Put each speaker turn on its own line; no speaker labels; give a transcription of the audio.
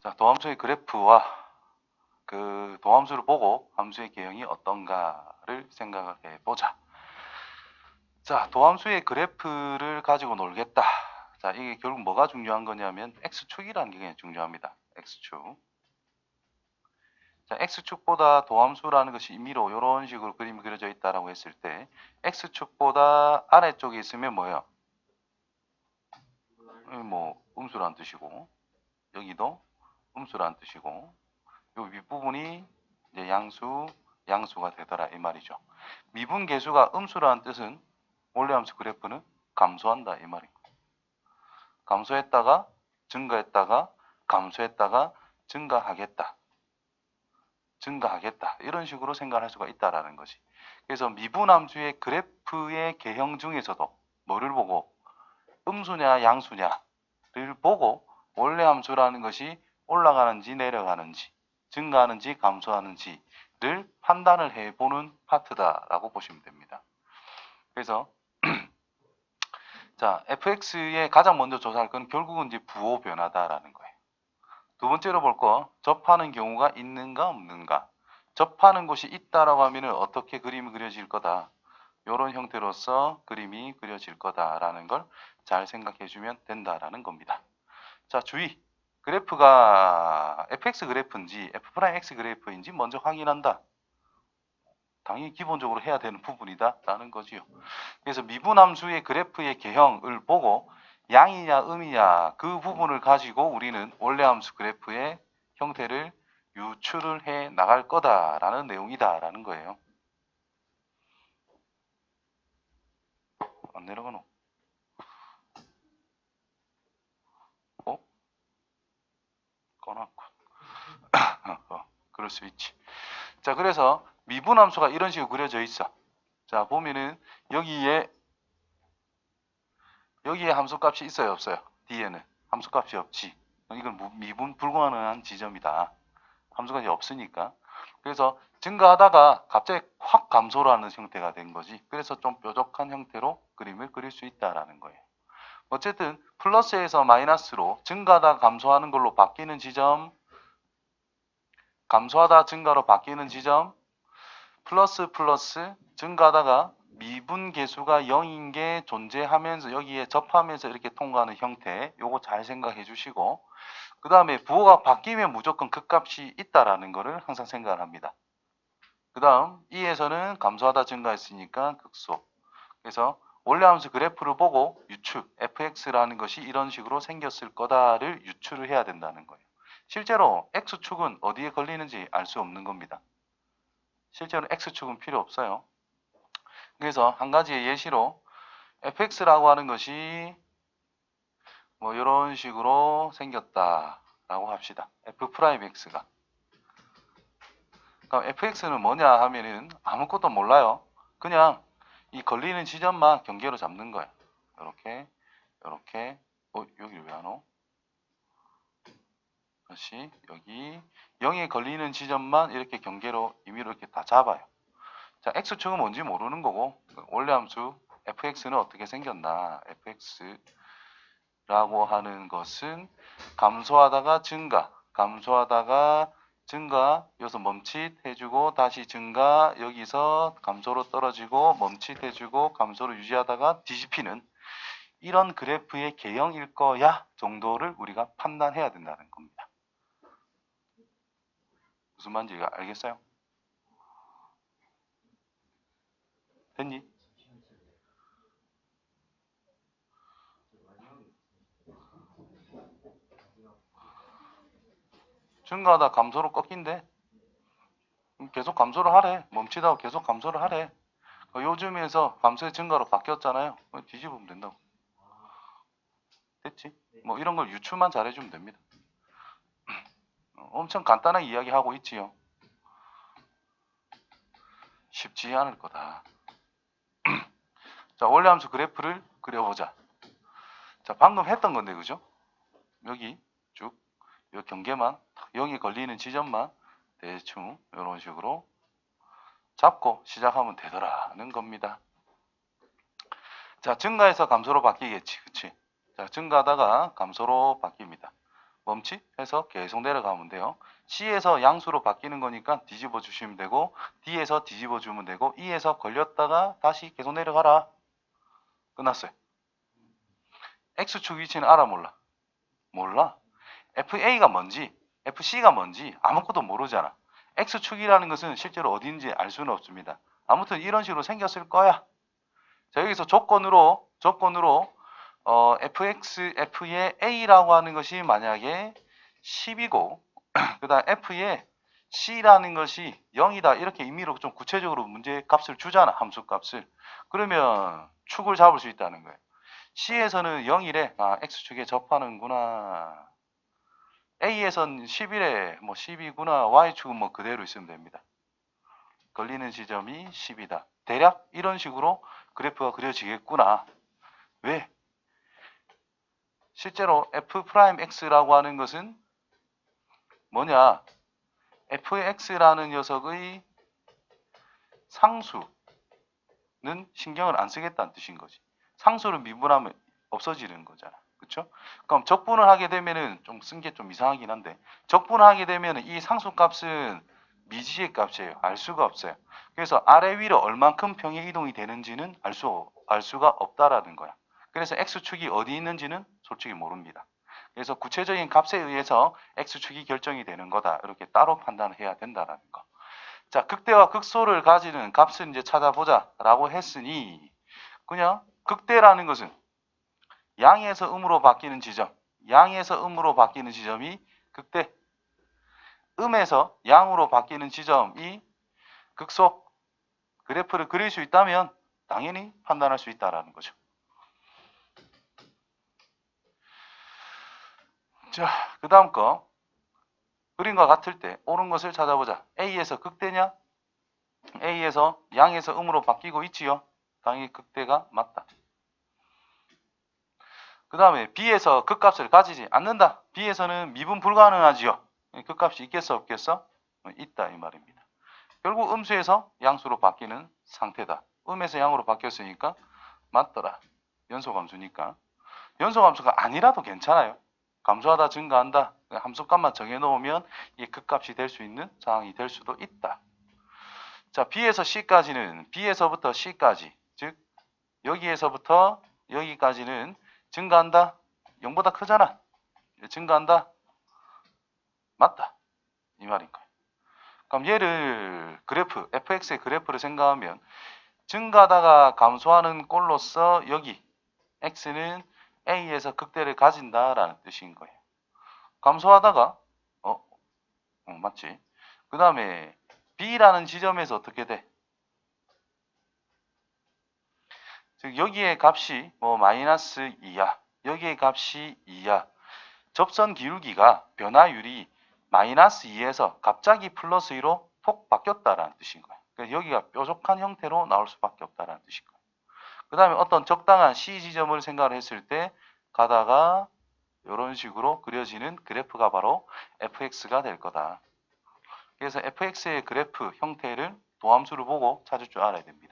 자, 도함수의 그래프와 그 도함수를 보고 함수의 개형이 어떤가를 생각해 보자. 자, 도함수의 그래프를 가지고 놀겠다. 자, 이게 결국 뭐가 중요한 거냐면 x축이라는 게 굉장히 중요합니다. x축. 자, x축보다 도함수라는 것이 임의로 이런 식으로 그림이 그려져 있다라고 했을 때 x축보다 아래쪽에 있으면 뭐예요? 뭐 음수란 뜻이고 여기도 음수란 뜻이고 요 윗부분이 이제 양수가 되더라 이 말이죠. 미분 계수가 음수라는 뜻은 원래함수 그래프는 감소한다 이 말이고 감소했다가 증가했다가 감소했다가 증가하겠다 이런 식으로 생각할 수가 있다라는 것이. 그래서 미분함수의 그래프의 개형 중에서도 뭐를 보고 음수냐 양수냐를 보고 원래함수라는 것이 올라가는지 내려가는지 증가하는지 감소하는지를 판단을 해보는 파트다라고 보시면 됩니다. 그래서 자, fx에 가장 먼저 조사할 건 결국은 이제 부호 변화다라는 거예요. 두 번째로 볼 거, 접하는 경우가 있는가 없는가. 접하는 곳이 있다라고 하면 어떻게 그림이 그려질 거다. 이런 형태로서 그림이 그려질 거다라는 걸 잘 생각해 주면 된다라는 겁니다. 자, 주의. 그래프가 fx 그래프인지 f'x 그래프인지 먼저 확인한다. 당연히 기본적으로 해야 되는 부분이다 라는 거지요. 그래서 미분함수의 그래프의 개형을 보고 양이냐 음이냐 그 부분을 가지고 우리는 원래함수 그래프의 형태를 유출을 해 나갈 거다라는 내용이다라는 거예요. 안 내려가노? 어? 꺼놨고. 그럴 수 있지. 자, 그래서 미분함수가 이런 식으로 그려져 있어. 자, 보면은 여기에 함수값이 있어요, 없어요? 뒤에는 함수값이 없지. 이건 미분 불가능한 지점이다. 함수가 이제 없으니까. 그래서 증가하다가 갑자기 확 감소를 하는 형태가 된 거지. 그래서 좀 뾰족한 형태로 그림을 그릴 수 있다라는 거예요. 어쨌든 플러스에서 마이너스로 증가하다 감소하는 걸로 바뀌는 지점, 감소하다 증가로 바뀌는 지점, 플러스 증가하다가 미분 계수가 0인 게 존재하면서 여기에 접하면서 이렇게 통과하는 형태, 요거 잘 생각해 주시고, 그 다음에 부호가 바뀌면 무조건 극값이 있다라는 것을 항상 생각을 합니다. 그 다음 E에서는 감소하다 증가했으니까 극소. 그래서 원래함수 그래프를 보고 유축 fx라는 것이 이런 식으로 생겼을 거다를 유출을 해야 된다는 거예요. 실제로 x축은 어디에 걸리는지 알 수 없는 겁니다. 실제로 x축은 필요 없어요. 그래서 한 가지의 예시로 fx라고 하는 것이 뭐 이런 식으로 생겼다라고 합시다. f'x가. 그럼 fx는 뭐냐 하면은 아무것도 몰라요. 그냥 이 걸리는 지점만 경계로 잡는 거야. 이렇게, 이렇게. 여기 왜 안 오? 다시 여기 0에 걸리는 지점만 이렇게 경계로 임의로 이렇게 다 잡아요. 자, x축은 뭔지 모르는 거고 원래함수 fx는 어떻게 생겼나? fx라고 하는 것은 감소하다가 증가, 감소하다가 증가, 여기서 멈칫 해주고 다시 증가, 여기서 감소로 떨어지고 멈칫 해주고 감소로 유지하다가 뒤집히는 이런 그래프의 개형일 거야 정도를 우리가 판단해야 된다는 겁니다. 무슨 말인지 알겠어요? 됐니? 증가하다 감소로 꺾인대. 계속 감소를 하래. 멈칫하고 계속 감소를 하래. 요즘에서 감소의 증가로 바뀌었잖아요. 뒤집으면 된다고. 됐지? 뭐 이런 걸 유추만 잘해주면 됩니다. 엄청 간단하게 이야기하고 있지요. 쉽지 않을 거다. 자, 원래함수 그래프를 그려보자. 자, 방금 했던 건데, 그죠? 여기 쭉, 이 경계만, 0이 걸리는 지점만 대충 이런 식으로 잡고 시작하면 되더라는 겁니다. 자, 증가해서 감소로 바뀌겠지. 그치? 자, 증가하다가 감소로 바뀝니다. 멈치 해서 계속 내려가면 돼요. C에서 양수로 바뀌는 거니까 뒤집어 주시면 되고, D에서 뒤집어 주면 되고, E에서 걸렸다가 다시 계속 내려가라. 끝났어요. X축 위치는 알아 몰라? 몰라. FA가 뭔지, FC가 뭔지 아무것도 모르잖아. X축이라는 것은 실제로 어딘지 알 수는 없습니다. 아무튼 이런 식으로 생겼을 거야. 자, 여기서 조건으로 fx, f의 a라고 하는 것이 만약에 10이고 그 다음 f의 c라는 것이 0이다. 이렇게 임의로 좀 구체적으로 문제 값을 주잖아. 함수 값을. 그러면 축을 잡을 수 있다는 거예요. c에서는 0이래. 아, x축에 접하는구나. a에서는 10이래. 뭐 10이구나. y축은 뭐 그대로 있으면 됩니다. 걸리는 지점이 10이다. 대략 이런 식으로 그래프가 그려지겠구나. 왜? 실제로 f'x라고 하는 것은 뭐냐? fx라는 녀석의 상수는 신경을 안 쓰겠다는 뜻인 거지. 상수를 미분하면 없어지는 거잖아. 그쵸? 그럼 적분을 하게 되면은 좀 쓴 게 좀 이상하긴 한데, 적분을 하게 되면은 이 상수 값은 미지의 값이에요. 알 수가 없어요. 그래서 아래 위로 얼만큼 평행 이동이 되는지는 알 수가 없다라는 거야. 그래서 x축이 어디 있는지는 솔직히 모릅니다. 그래서 구체적인 값에 의해서 x축이 결정이 되는 거다. 이렇게 따로 판단을 해야 된다라는 거. 자, 극대와 극소를 가지는 값을 이제 찾아보자라고 했으니, 그냥 극대라는 것은 양에서 음으로 바뀌는 지점, 양에서 음으로 바뀌는 지점이 극대, 음에서 양으로 바뀌는 지점이 극소. 그래프를 그릴 수 있다면 당연히 판단할 수 있다라는 거죠. 자, 그 다음 거. 그림과 같을 때 옳은 것을 찾아보자. A에서 극대냐? A에서 양에서 음으로 바뀌고 있지요. 당연히 극대가 맞다. 그 다음에 B에서 극값을 가지지 않는다. B에서는 미분 불가능하지요. 극값이 있겠어 없겠어? 있다 이 말입니다. 결국 음수에서 양수로 바뀌는 상태다. 음에서 양으로 바뀌었으니까 맞더라. 연소함수니까. 연소함수가 아니라도 괜찮아요. 감소하다 증가한다. 함수값만 정해놓으면 이게 극값이 될 수 있는 상황이 될 수도 있다. 자, B에서 C까지는 B에서부터 C까지, 즉 여기에서부터 여기까지는 증가한다. 0보다 크잖아. 증가한다. 맞다. 이 말인 거예요. 그럼 얘를 그래프, fx의 그래프를 생각하면 증가하다가 감소하는 꼴로서 여기 x는 a에서 극대를 가진다라는 뜻인 거예요. 감소하다가 맞지? 그 다음에 b라는 지점에서 어떻게 돼? 즉 여기에 값이 뭐 마이너스 2야. 여기에 값이 2야. 접선 기울기가 변화율이 마이너스 2에서 갑자기 플러스 2로 톡 바뀌었다라는 뜻인 거예요. 그러니까 여기가 뾰족한 형태로 나올 수밖에 없다라는 뜻인 거예요. 그 다음에 어떤 적당한 C 지점을 생각을 했을 때 가다가 이런 식으로 그려지는 그래프가 바로 fx가 될 거다. 그래서 fx의 그래프 형태를 도함수를 보고 찾을 줄 알아야 됩니다.